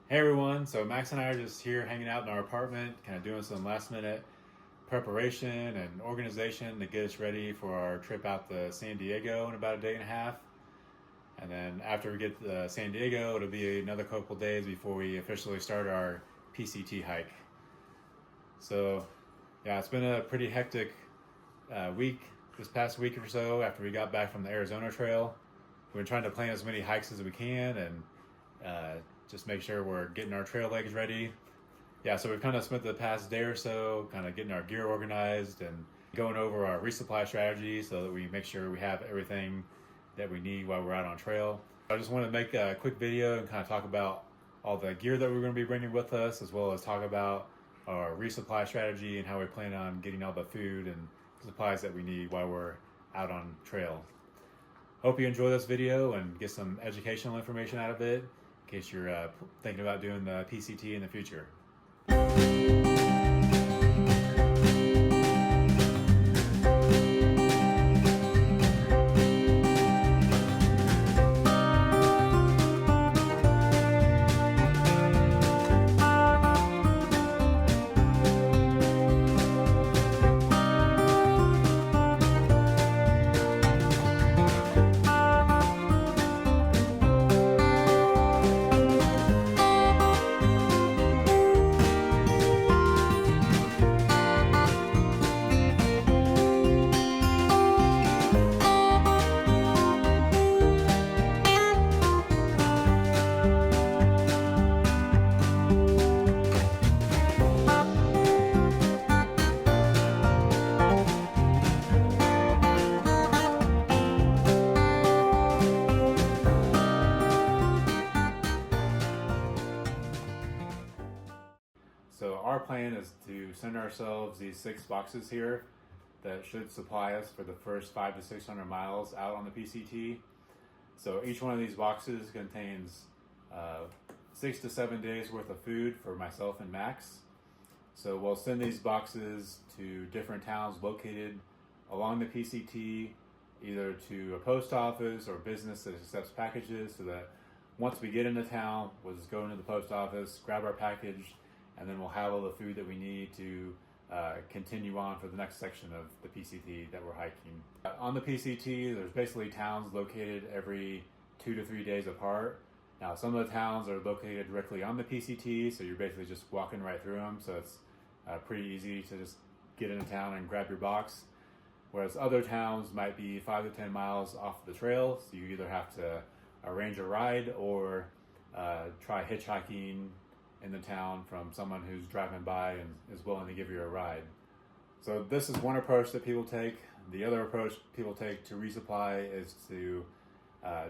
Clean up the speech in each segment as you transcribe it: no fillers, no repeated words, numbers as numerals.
Hey everyone, so Max and I are just here hanging out in our apartment, kind of doing some last minute preparation and organization to get us ready for our trip out to San Diego in about a day and a half. And then after we get to San Diego, it'll be another couple days before we officially start our PCT hike. So yeah, it's been a pretty hectic week, this past week or so after we got back from the Arizona trail. We've been trying to plan as many hikes as we can and just make sure we're getting our trail legs ready. Yeah, so we've kind of spent the past day or so kind of getting our gear organized and going over our resupply strategy so that we make sure we have everything that we need while we're out on trail. I just want to make a quick video and kind of talk about all the gear that we're going to be bringing with us, as well as talk about our resupply strategy and how we plan on getting all the food and supplies that we need while we're out on trail. Hope you enjoy this video and get some educational information out of it in case you're thinking about doing the PCT in the future. So our plan is to send ourselves these 6 boxes here that should supply us for the first 500 to 600 miles out on the PCT. So each one of these boxes contains 6 to 7 days worth of food for myself and Max. So we'll send these boxes to different towns located along the PCT, either to a post office or business that accepts packages, so that once we get into town, we'll just go into the post office, grab our package, and then we'll have all the food that we need to continue on for the next section of the PCT that we're hiking. On the PCT, there's basically towns located every 2 to 3 days apart. Now, some of the towns are located directly on the PCT, so you're basically just walking right through them, so it's pretty easy to just get into town and grab your box. Whereas other towns might be 5 to 10 miles off the trail, so you either have to arrange a ride or try hitchhiking in the town from someone who's driving by and is willing to give you a ride. So this is one approach that people take. The other approach people take to resupply is to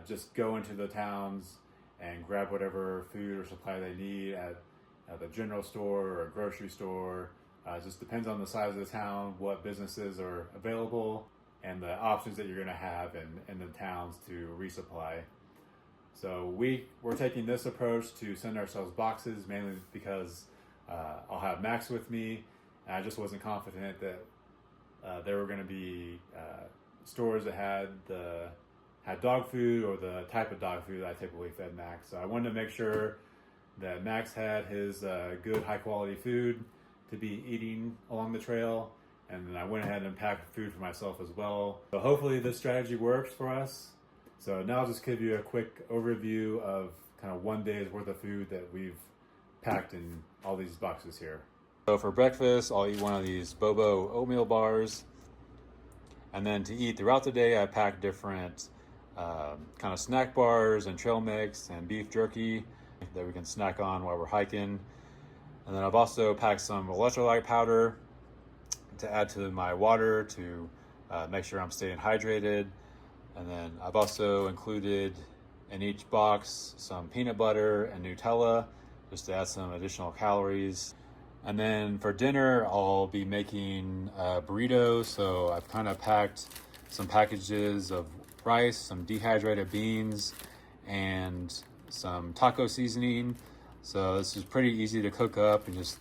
just go into the towns and grab whatever food or supply they need at the general store or a grocery store. It just depends on the size of the town, what businesses are available, and the options that you're going to have in the towns to resupply. So we're taking this approach to send ourselves boxes, mainly because I'll have Max with me, and I just wasn't confident that there were going to be stores that had dog food or the type of dog food that I typically fed Max. So I wanted to make sure that Max had his good high quality food to be eating along the trail, and then I went ahead and packed food for myself as well. So hopefully this strategy works for us. So now I'll just give you a quick overview of kind of 1 day's worth of food that we've packed in all these boxes here. So for breakfast, I'll eat one of these Bobo oatmeal bars. And then to eat throughout the day, I pack different kind of snack bars and trail mix and beef jerky that we can snack on while we're hiking. And then I've also packed some electrolyte powder to add to my water to make sure I'm staying hydrated. And then I've also included in each box some peanut butter and Nutella, just to add some additional calories. And then for dinner, I'll be making burritos. So I've kind of packed some packages of rice, some dehydrated beans, and some taco seasoning. So this is pretty easy to cook up, and just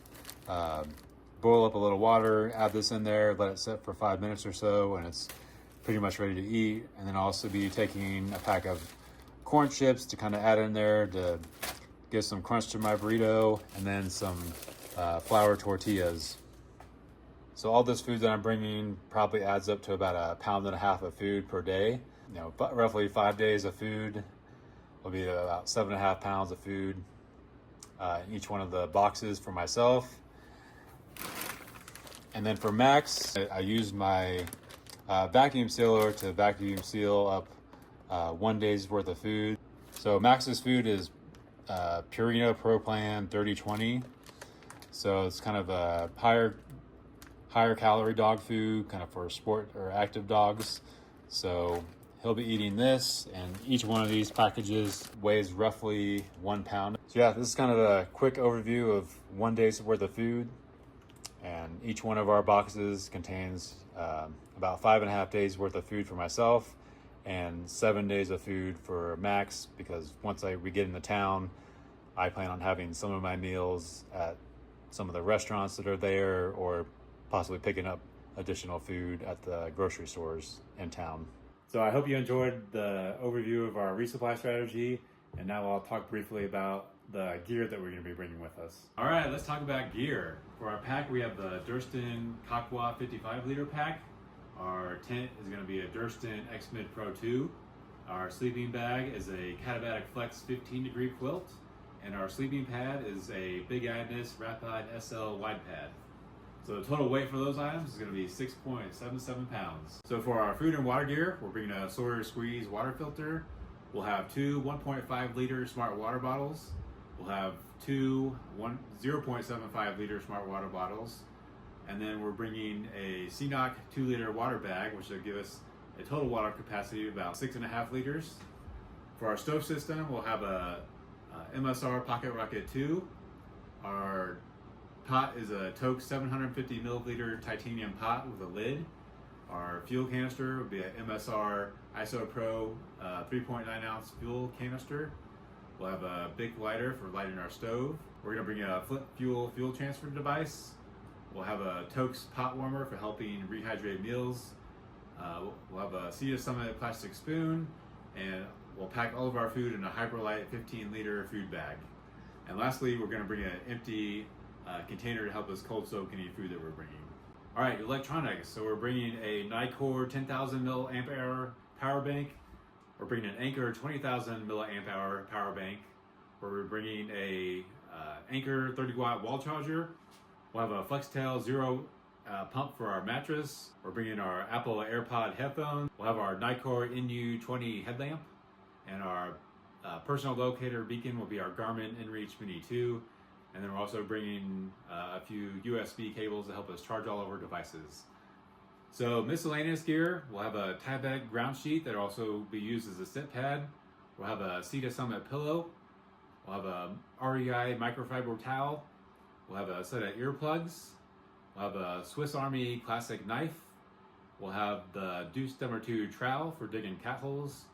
boil up a little water, add this in there, let it sit for 5 minutes or so, and it's pretty much ready to eat. And then I'll also be taking a pack of corn chips to kind of add in there to get some crunch to my burrito, and then some flour tortillas. So all this food that I'm bringing probably adds up to about 1.5 pounds of food per day. You know, roughly 5 days of food will be about 7.5 pounds of food in each one of the boxes for myself. And then for Max, I used my vacuum sealer to vacuum seal up 1 day's worth of food. So Max's food is Purina Pro Plan 30/20. So it's kind of a higher calorie dog food, kind of for sport or active dogs. So he'll be eating this, and each one of these packages weighs roughly 1 pound. So yeah, this is kind of a quick overview of 1 day's worth of food. And each one of our boxes contains about 5.5 days worth of food for myself and 7 days of food for Max, because once we get into town, I plan on having some of my meals at some of the restaurants that are there, or possibly picking up additional food at the grocery stores in town. So I hope you enjoyed the overview of our resupply strategy, and now I'll talk briefly about the gear that we're going to be bringing with us. All right, let's talk about gear. For our pack, we have the Durston Kakwa 55 liter pack. Our tent is going to be a Durston X-Mid Pro 2. Our sleeping bag is a Catabatic Flex 15-degree quilt. And our sleeping pad is a Big Agnes Rapide SL wide pad. So the total weight for those items is going to be 6.77 pounds. So for our food and water gear, we're bringing a Sawyer Squeeze water filter. We'll have two 1.5 liter smart water bottles. We'll have two 0.75 liter smart water bottles. And then we're bringing a CNOC 2 liter water bag, which will give us a total water capacity of about 6.5 liters. For our stove system, we'll have a MSR Pocket Rocket 2. Our pot is a Toke 750 milliliter titanium pot with a lid. Our fuel canister will be an MSR ISO Pro 3.9 ounce fuel canister. We'll have a big lighter for lighting our stove. We're going to bring a flip fuel transfer device. We'll have a Toke's pot warmer for helping rehydrate meals. We'll have a Cedar Summit plastic spoon, and we'll pack all of our food in a Hyperlight 15 liter food bag. And lastly, we're going to bring an empty container to help us cold soak any food that we're bringing. All right, electronics. So we're bringing a Nicor 10,000 milliamp hour power bank. We're bringing an Anker 20,000 milliamp hour power bank. We're bringing a Anker 30 watt wall charger. We'll have a Flextail Zero pump for our mattress. We're bringing our Apple AirPod headphones. We'll have our Nicor NU20 headlamp, and our personal locator beacon will be our Garmin InReach Mini 2. And then we're also bringing a few USB cables to help us charge all of our devices. So miscellaneous gear, we'll have a Tyvek ground sheet that will also be used as a sit pad. We'll have a Cedar Summit pillow. We'll have a REI microfiber towel. We'll have a set of earplugs. We'll have a Swiss Army classic knife. We'll have the Deuce Number 2 trowel for digging cat holes.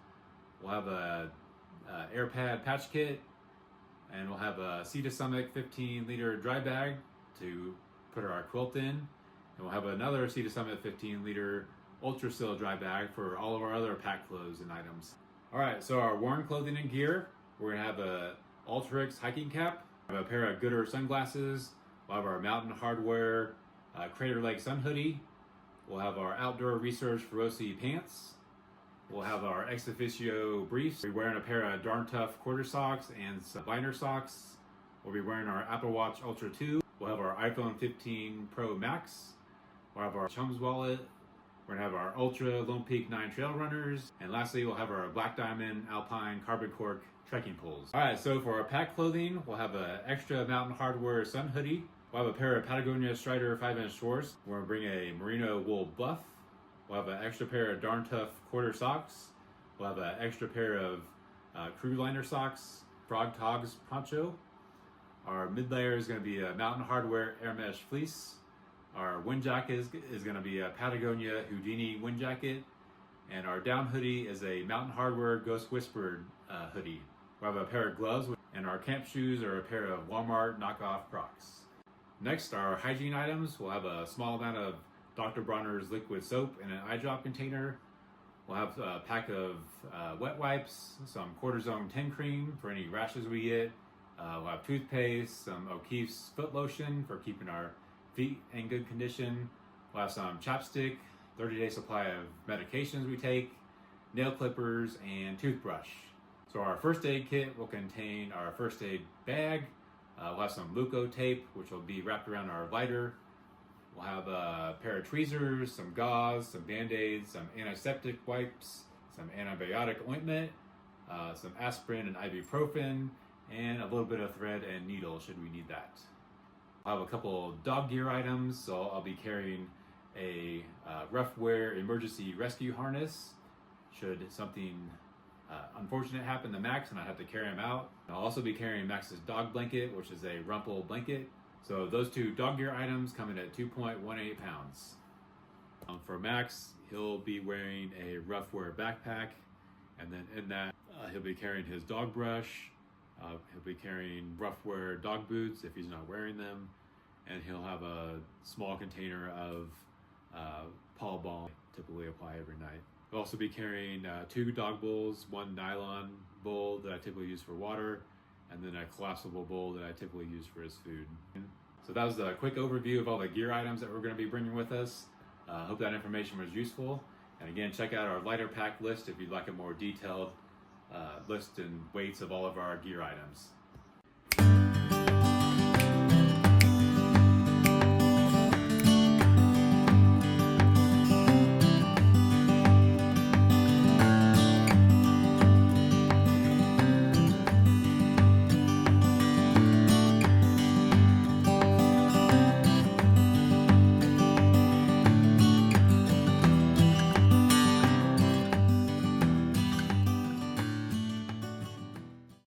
We'll have a AirPad patch kit. And we'll have a Cedar Summit 15 liter dry bag to put our quilt in. And we'll have another Cedar Summit 15 liter Ultra Seal dry bag for all of our other pack clothes and items. All right, so our worn clothing and gear, we're gonna have a Ultrix hiking cap, we have a pair of Gooder sunglasses, we'll have our Mountain Hardwear Crater Lake sun hoodie, we'll have our Outdoor Research Feroci pants, we'll have our Ex Officio briefs. We're wearing a pair of Darn Tough quarter socks and some binder socks. We'll be wearing our Apple Watch Ultra 2. We'll have our iPhone 15 Pro Max. We'll have our Chums wallet. We're gonna have our Ultra Lone Peak 9 trail runners. And lastly, we'll have our Black Diamond Alpine carbon cork trekking poles. All right, so for our pack clothing, we'll have an extra Mountain Hardwear sun hoodie. We'll have a pair of Patagonia Strider 5-inch shorts. We're gonna bring a merino wool buff. We'll have an extra pair of Darn Tough quarter socks. We'll have an extra pair of crew liner socks, Frog Togs poncho. Our mid layer is going to be a Mountain Hardwear Air Mesh fleece. Our wind jacket is going to be a Patagonia Houdini wind jacket. And our down hoodie is a Mountain Hardwear Ghost Whispered hoodie. We'll have a pair of gloves, and our camp shoes are a pair of Walmart knockoff Crocs. Next, our hygiene items. We'll have a small amount of Dr. Bronner's liquid soap in an eye drop container. We'll have a pack of wet wipes, some cortisone 10 cream for any rashes we get, We'll have toothpaste, some O'Keeffe's foot lotion for keeping our feet in good condition. We'll have some chapstick, 30-day supply of medications we take, nail clippers, and toothbrush. So our first aid kit will contain our first aid bag. We'll have some Leuko tape, which will be wrapped around our lighter. We'll have a pair of tweezers, some gauze, some Band-Aids, some antiseptic wipes, some antibiotic ointment, some aspirin and ibuprofen, and a little bit of thread and needle should we need that. I'll have a couple dog gear items, so I'll be carrying a rough wear emergency rescue harness should something unfortunate happen to Max and I have to carry him out. I'll also be carrying Max's dog blanket, which is a rumple blanket. So those two dog gear items come in at 2.18 pounds. For Max, he'll be wearing a rough wear backpack, and then in that he'll be carrying his dog brush. He'll be carrying rough wear dog boots if he's not wearing them, and he'll have a small container of paw balm typically apply every night. I'll also be carrying 2 dog bowls, 1 nylon bowl that I typically use for water, and then a collapsible bowl that I typically use for his food. So that was a quick overview of all the gear items that we're going to be bringing with us. Hope that information was useful. And again, check out our lighter pack list if you'd like a more detailed list and weights of all of our gear items.